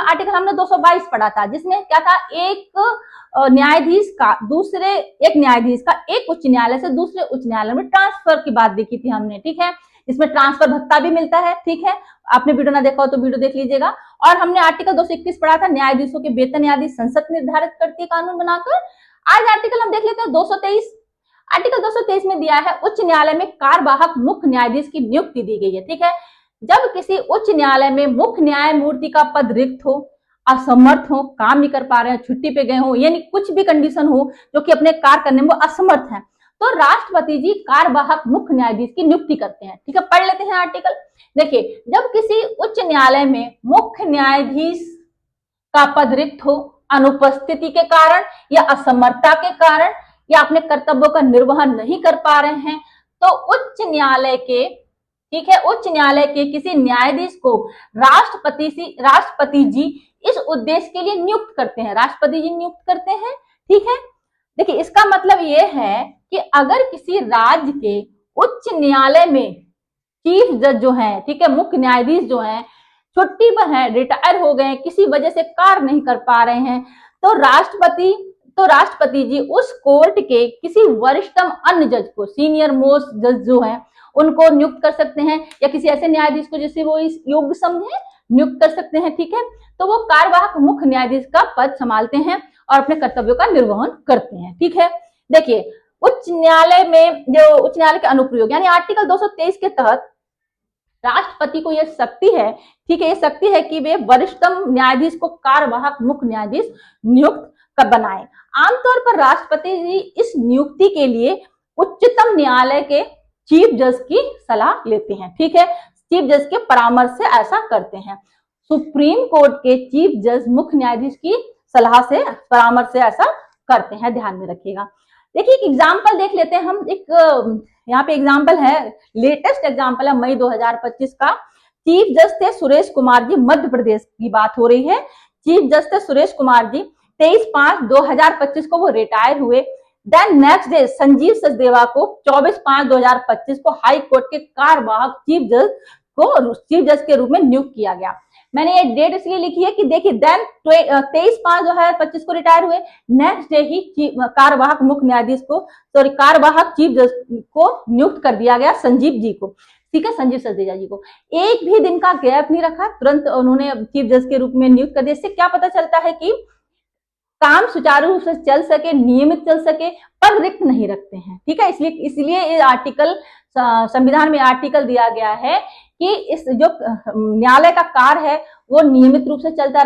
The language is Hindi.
आर्टिकल हमने 222 पढ़ा था, जिसमें क्या था, एक न्यायाधीश का एक उच्च न्यायालय से दूसरे उच्च न्यायालय में ट्रांसफर की बात देखी थी हमने, ठीक है। इसमें ट्रांसफर भत्ता भी मिलता है, ठीक है। आपने वीडियो ना देखा हो तो वीडियो देख लीजिएगा। और हमने आर्टिकल 221 पढ़ा था, न्यायाधीशों के वेतन आदि संसद निर्धारित करती है कानून बनाकर। आज आर्टिकल हम देख लेते हैं 223। आर्टिकल 223 में दिया है, उच्च न्यायालय में कार्यवाहक मुख्य न्यायाधीश की नियुक्ति दी गई है, ठीक है। जब किसी उच्च न्यायालय में मुख्य न्यायमूर्ति का पद रिक्त हो, असमर्थ हो, काम नहीं कर पा रहे हैं, छुट्टी पे गए हो, यानी कुछ भी कंडीशन हो जो कि अपने कार्य करने में असमर्थ है, तो राष्ट्रपति जी कार्यवाहक मुख्य न्यायाधीश की नियुक्ति करते हैं, ठीक है। पढ़ लेते हैं आर्टिकल। देखिए, जब किसी उच्च न्यायालय में मुख्य न्यायाधीश का पद रिक्त हो, अनुपस्थिति के कारण या असमर्थता के कारण या अपने कर्तव्यों का निर्वहन नहीं कर पा रहे हैं, तो उच्च न्यायालय के, ठीक है, उच्च न्यायालय के किसी न्यायाधीश को राष्ट्रपति जी इस उद्देश्य के लिए नियुक्त करते हैं, राष्ट्रपति जी नियुक्त करते हैं, ठीक है। देखिए, इसका मतलब यह है कि अगर किसी राज्य के उच्च न्यायालय में चीफ जज जो है, ठीक है, मुख्य न्यायाधीश जो है, छुट्टी पर है, रिटायर हो गए, किसी वजह से कार्य नहीं कर पा रहे हैं, तो राष्ट्रपति जी उस कोर्ट के किसी वरिष्ठतम अन्य जज को, सीनियर मोस्ट जज जो है, उनको नियुक्त कर सकते हैं, या किसी ऐसे न्यायाधीश को जिसे वो इस योग्य समझे नियुक्त कर सकते हैं, ठीक है। तो वो कार्यवाहक मुख्य न्यायाधीश का पद संभालते हैं और अपने कर्तव्यों का निर्वहन करते हैं, ठीक है। देखिए, उच्च न्यायालय में जो उच्च न्यायालय के अनुप्रयोग, यानी आर्टिकल 223 के तहत राष्ट्रपति को यह शक्ति है, ठीक है, ये शक्ति है कि वे वरिष्ठतम न्यायाधीश को कार्यवाहक मुख्य न्यायाधीश नियुक्त कर बनाए। आमतौर पर राष्ट्रपति जी इस नियुक्ति के लिए उच्चतम न्यायालय के चीफ जज की सलाह लेते हैं, ठीक है, चीफ जज के परामर्श से ऐसा करते हैं। सुप्रीम कोर्ट के चीफ जज मुख्य न्यायाधीश की सलाह से, परामर्श से ऐसा करते हैं, ध्यान में रखिएगा। देखिए, एक एग्जाम्पल देख लेते हैं हम। एक यहाँ पे एग्जाम्पल है, लेटेस्ट एग्जाम्पल है मई 2025 का। चीफ जज थे सुरेश कुमार जी, मध्य प्रदेश की बात हो रही है। चीफ जज थे सुरेश कुमार जी, 23/5/2025 को वो रिटायर हुए। Then next day Sanjeev Sachdeva को 24/5/2025 को हाई कोर्ट के कार्यवाहक चीफ जज के रूप में नियुक्त किया गया। मैंने ये डेट इसलिए लिखी है कि देखिए, देन 23/5/2025 को रिटायर हुए, नेक्स्ट डे ही कार्यवाहक मुख्य न्यायाधीश को, कार्यवाहक चीफ जज को नियुक्त कर दिया गया, संजीव जी को, ठीक है, संजीव सचदेवा जी को। एक भी दिन का गैप नहीं रखा, तुरंत उन्होंने चीफ जज के रूप में नियुक्त कर दिया। इससे क्या पता चलता है कि काम सुचारू रूप से चल सके, नियमित चल सके, पर रिक्त नहीं रखते हैं, ठीक है। इसलिए ये आर्टिकल, संविधान में आर्टिकल दिया गया है कि इस जो न्यायालय का कार्य है वो नियमित रूप से चलता रहे।